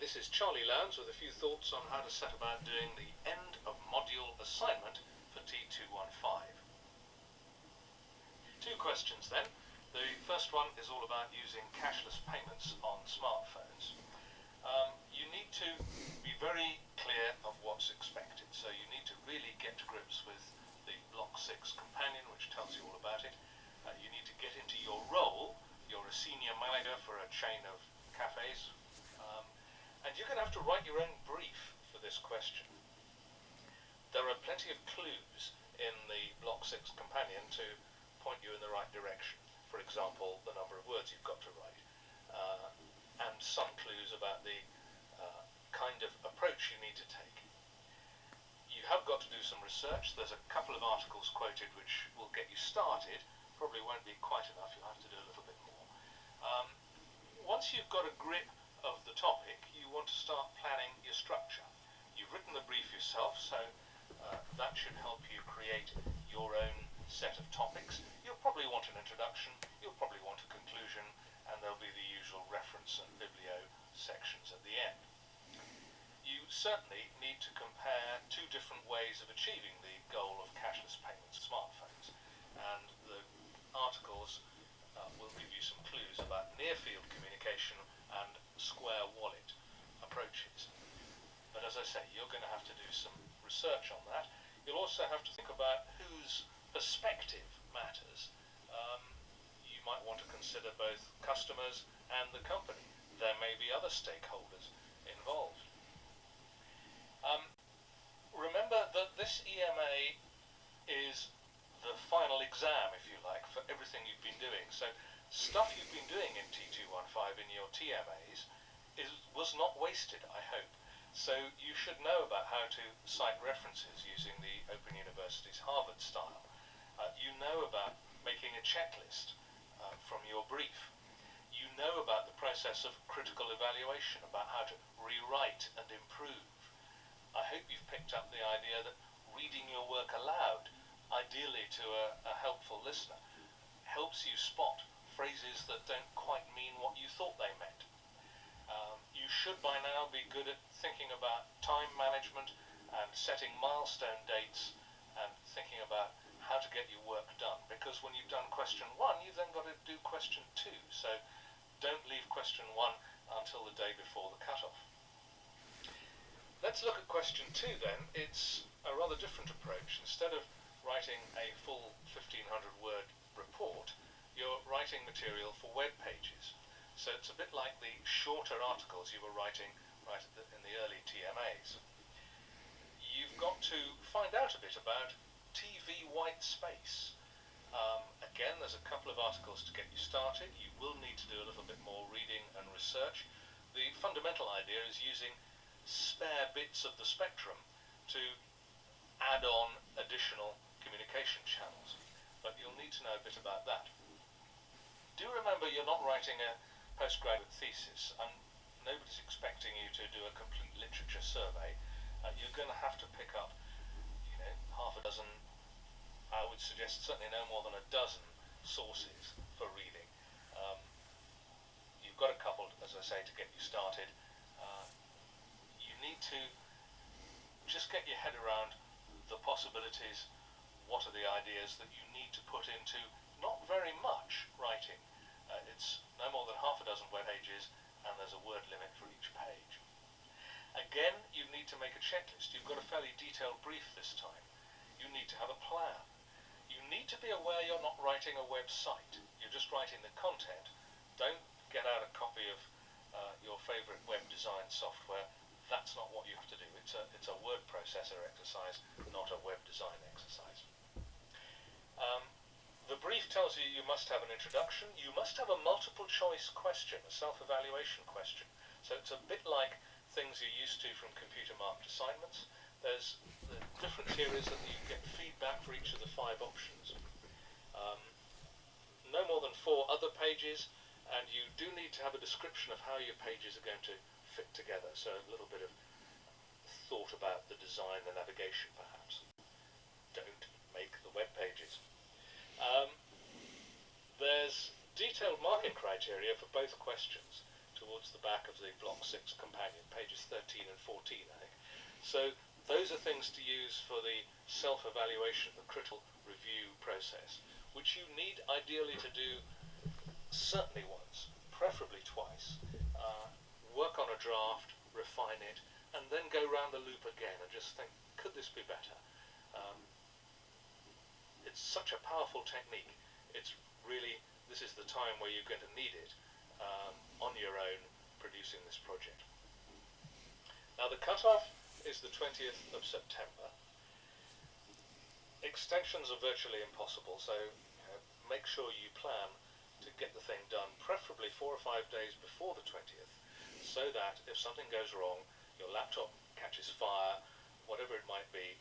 this is Charlie Lowndes with a few thoughts on how to set about doing the end of module assignment for T215. Two questions then. The first one is all about using cashless payments on smartphones. You need to be very clear of what's expected, so you need to really get to grips with the Block 6 companion, which tells you all about it. You need to get into your role. You're a senior manager for a chain of cafes, and you're going to have to write your own brief for this question. There are plenty of clues in the Block 6 companion to point you in the right direction. For example, the number of words you've got to write, and some clues about the kind of approach you need to take. You have got to do some research. There's a couple of articles quoted which will get you started. Probably won't be quite enough. You'll have to do a little bit more. Once you've got a grip of the topic, you want to start planning your structure. You've written the brief yourself, so that should help you create your own set of topics. You'll probably want an introduction, you'll probably want a conclusion, and there'll be the usual reference and biblio sections at the end. You certainly need to compare two different ways of achieving the goal of cashless payments on smartphones, and the articles will give you some clues about near-field communication and square wallet approaches. But as I say, you're going to have to do some research on that. You'll also have to think about whose perspective matters. You might want to consider both customers and the company. There may be other stakeholders involved. Remember that this EMA is the final exam, if you like, for everything you've been doing. So stuff you've been doing in T215 in your TMAs was not wasted, I hope. So you should know about how to cite references using the Open University's Harvard style. You know about making a checklist from your brief. You know about the process of critical evaluation, about how to rewrite and improve. I hope you've picked up the idea that reading your work aloud, ideally to a helpful listener, helps you spot phrases that don't quite mean what you thought they meant. You should by now be good at thinking about time management and setting milestone dates and thinking about how to get your work done, because when you've done question 1, you've then got to do question 2, so don't leave question 1 until the day before the cutoff. Let's look at question 2 then. It's a rather different approach. Instead of writing a full 1500 word report, you're writing material for web pages. So it's a bit like the shorter articles you were writing in the early TMAs. You've got to find out a bit about TV white space. Again, there's a couple of articles to get you started. You will need to do a little bit more reading and research. The fundamental idea is using spare bits of the spectrum to add on additional communication channels, but you'll need to know a bit about that. Do remember you're not writing a postgraduate thesis, and nobody's expecting you to do a complete literature survey. You're going to have to pick up, half a dozen, I would suggest certainly no more than a dozen sources for reading. You've got a couple, as I say, to get you started. You need to just get your head around the possibilities. What are the ideas that you need to put into not very much writing? It's no more than half a dozen web pages, and there's a word limit for each page. Again, you need to make a checklist. You've got a fairly detailed brief this time. You need to have a plan. You need to be aware you're not writing a website. You're just writing the content. Don't get out a copy of your favorite web design software. That's not what you have to do. It's a word processor exercise, not a web design exercise. The brief tells you you must have an introduction. You must have a multiple choice question, a self-evaluation question. So it's a bit like things you're used to from computer marked assignments. The difference here is that you get feedback for each of the 5 options. No more than 4 other pages, and you do need to have a description of how your pages are going to fit together, so a little bit of thought about the design, the navigation perhaps. Don't make the web pages. There's detailed marking criteria for both questions. towards the back of the Block 6 companion, pages 13 and 14, I think. So those are things to use for the self-evaluation, the critical review process, which you need ideally to do certainly once, preferably twice. Work on a draft, refine it, and then go round the loop again and just think, could this be better? It's such a powerful technique. It's really, this is the time where you're going to need it on your own producing this project. Now the cutoff is the 20th of September. Extensions are virtually impossible, so make sure you plan to get the thing done preferably 4 or 5 days before the 20th, so that if something goes wrong, your laptop catches fire, whatever it might be,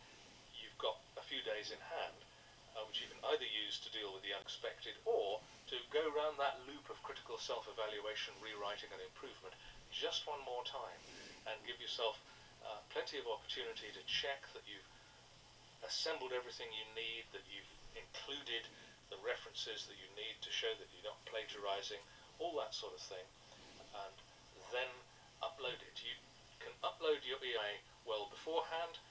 you've got a few days in hand which you can either use to deal with the unexpected or to go round that loop of critical self-evaluation, rewriting and improvement just one more time and give yourself plenty of opportunity to check that you've assembled everything you need, that you've included the references that you need to show that you're not plagiarizing, all that sort of thing, and then upload it. You can upload your EMA well beforehand,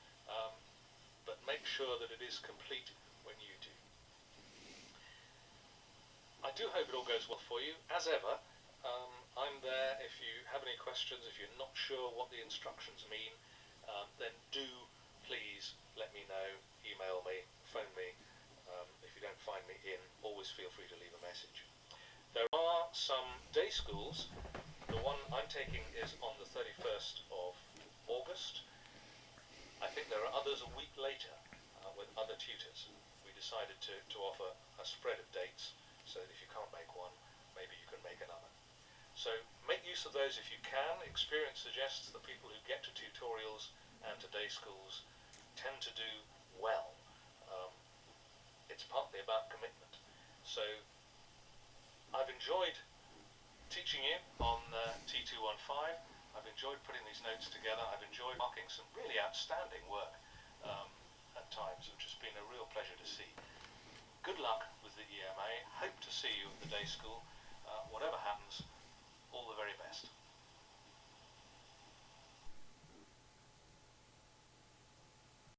but make sure that it is complete when you do. I do hope it all goes well for you. As ever, I'm there if you have any questions, if you're not sure what the instructions mean, then do please let me know, email me, phone me. If you don't find me in, always feel free to leave a message. There are some day schools. The one I'm taking is on the 31st of August. I think there are others a week later with other tutors. We decided to offer a spread of dates so that if you can't make one, maybe you can make another. So make use of those if you can. Experience suggests that people who get to tutorials and to day schools tend to do well. It's partly about commitment. So I've enjoyed teaching you on T215. I've enjoyed putting these notes together. I've enjoyed marking some really outstanding work at times, which has been a real pleasure to see. Good luck with the EMA. Hope to see you at the day school. Whatever happens, all the very best.